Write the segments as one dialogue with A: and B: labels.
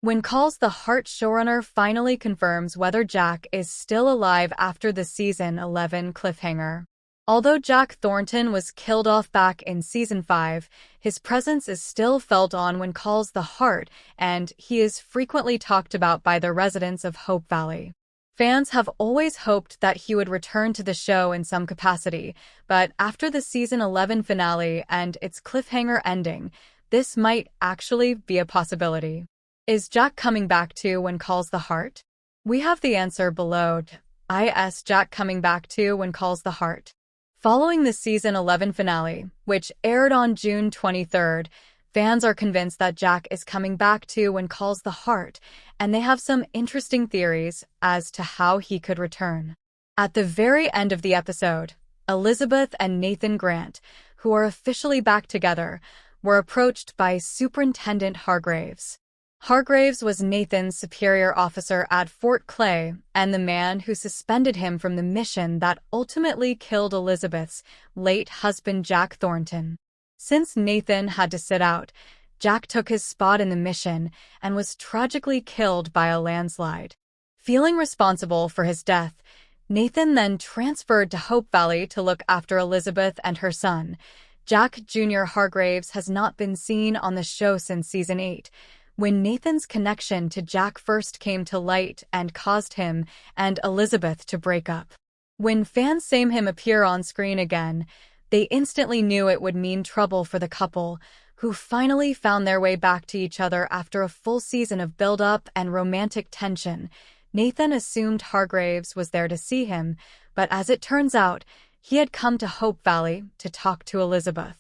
A: When Calls the Heart showrunner finally confirms whether Jack is still alive after the Season 11 cliffhanger. Although Jack Thornton was killed off back in Season 5, his presence is still felt on When Calls the Heart, and he is frequently talked about by the residents of Hope Valley. Fans have always hoped that he would return to the show in some capacity, but after the Season 11 finale and its cliffhanger ending, this might actually be a possibility. Is Jack coming back to When Calls the Heart? We have the answer below. Is Jack coming back to When Calls the Heart? Following the Season 11 finale, which aired on June 23rd, fans are convinced that Jack is coming back to When Calls the Heart, and they have some interesting theories as to how he could return. At the very end of the episode, Elizabeth and Nathan Grant, who are officially back together, were approached by Superintendent Hargraves. Hargraves was Nathan's superior officer at Fort Clay and the man who suspended him from the mission that ultimately killed Elizabeth's late husband Jack Thornton. Since Nathan had to sit out, Jack took his spot in the mission and was tragically killed by a landslide. Feeling responsible for his death, Nathan then transferred to Hope Valley to look after Elizabeth and her son. Jack Jr. Hargraves has not been seen on the show since Season 8, when Nathan's connection to Jack first came to light and caused him and Elizabeth to break up. When fans saw him appear on screen again, they instantly knew it would mean trouble for the couple, who finally found their way back to each other after a full season of build-up and romantic tension. Nathan assumed Hargraves was there to see him, but as it turns out, he had come to Hope Valley to talk to Elizabeth.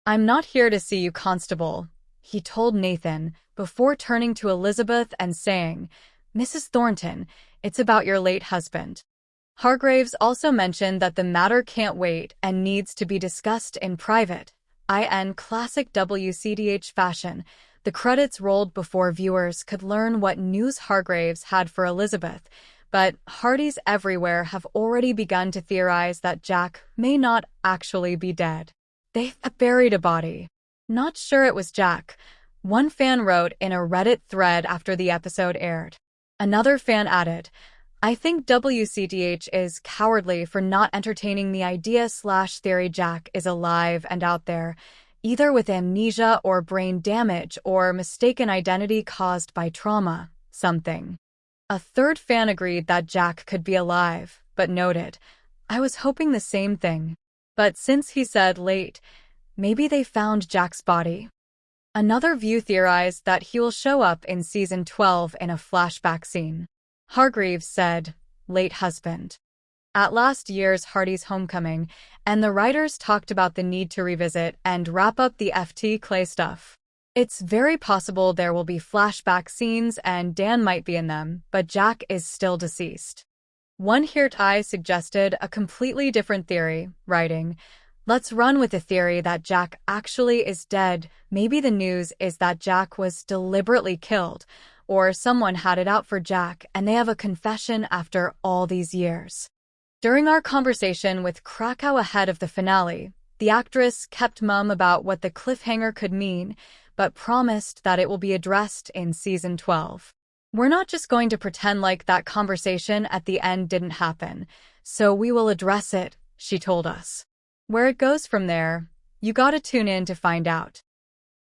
A: "I'm not here to see you, Constable," he told Nathan, before turning to Elizabeth and saying, "Mrs. Thornton, it's about your late husband." Hargraves also mentioned that the matter can't wait and needs to be discussed in private. In classic WCTH fashion, the credits rolled before viewers could learn what news Hargraves had for Elizabeth, but Hardies everywhere have already begun to theorize that Jack may not actually be dead. They've buried a body. "Not sure it was Jack," one fan wrote in a Reddit thread after the episode aired. Another fan added, "I think WCTH is cowardly for not entertaining the idea/theory Jack is alive and out there, either with amnesia or brain damage or mistaken identity caused by trauma, something." A third fan agreed that Jack could be alive, but noted, "I was hoping the same thing. But since he said late, maybe they found Jack's body." Another view theorized that he will show up in Season 12 in a flashback scene. Hargreaves said, "Late husband." At last year's Hardy's homecoming, and the writers talked about the need to revisit and wrap up the FT Clay stuff. It's very possible there will be flashback scenes and Dan might be in them, but Jack is still deceased. One Hirtai suggested a completely different theory, writing, "Let's run with the theory that Jack actually is dead. Maybe the news is that Jack was deliberately killed, or someone had it out for Jack and they have a confession after all these years." During our conversation with Krakow ahead of the finale, the actress kept mum about what the cliffhanger could mean, but promised that it will be addressed in Season 12. "We're not just going to pretend like that conversation at the end didn't happen, so we will address it," she told us. Where it goes from there, you gotta tune in to find out.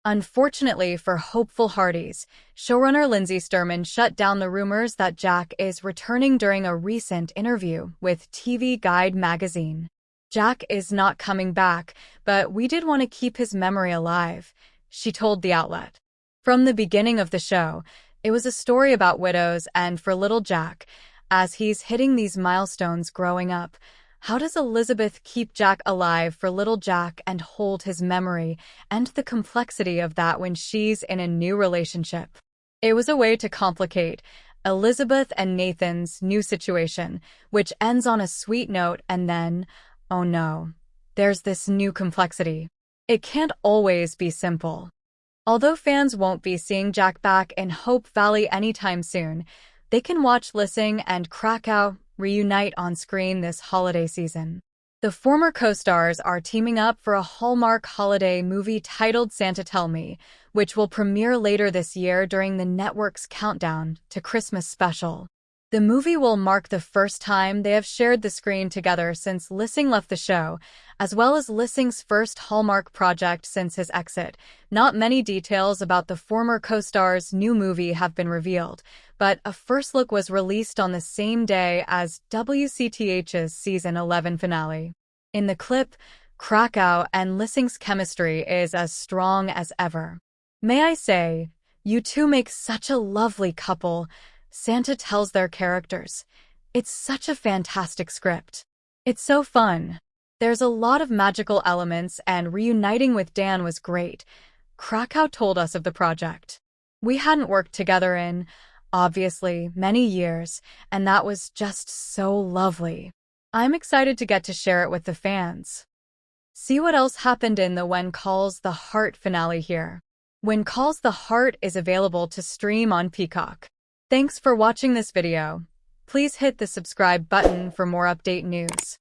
A: Unfortunately for hopeful Hardys, showrunner Lindsay Sturman shut down the rumors that Jack is returning during a recent interview with TV Guide magazine. "Jack is not coming back, but we did want to keep his memory alive," she told the outlet. From the beginning of the show, it was a story about widows and for little Jack, as he's hitting these milestones growing up. How does Elizabeth keep Jack alive for little Jack and hold his memory, and the complexity of that when she's in a new relationship? It was a way to complicate Elizabeth and Nathan's new situation, which ends on a sweet note and then, oh no, there's this new complexity. It can't always be simple. Although fans won't be seeing Jack back in Hope Valley anytime soon, they can watch Lissing and Krakow reunite on screen this holiday season. The former co-stars are teaming up for a Hallmark holiday movie titled Santa Tell Me, which will premiere later this year during the network's countdown to Christmas special. The movie will mark the first time they have shared the screen together since Lissing left the show, as well as Lissing's first Hallmark project since his exit. Not many details about the former co-star's new movie have been revealed, but a first look was released on the same day as Wcth's Season 11 finale. In the clip, Krakow and Lissing's chemistry is as strong as ever. May I say, you two make such a lovely couple, Santa tells their characters. It's such a fantastic script. It's so fun. There's a lot of magical elements, and reuniting with Dan was great. Krakow told us of the project. We hadn't worked together in, obviously, many years, and that was just so lovely. I'm excited to get to share it with the fans. See what else happened in the When Calls the Heart finale here. When Calls the Heart is available to stream on Peacock. Thanks for watching this video. Please hit the subscribe button for more update news.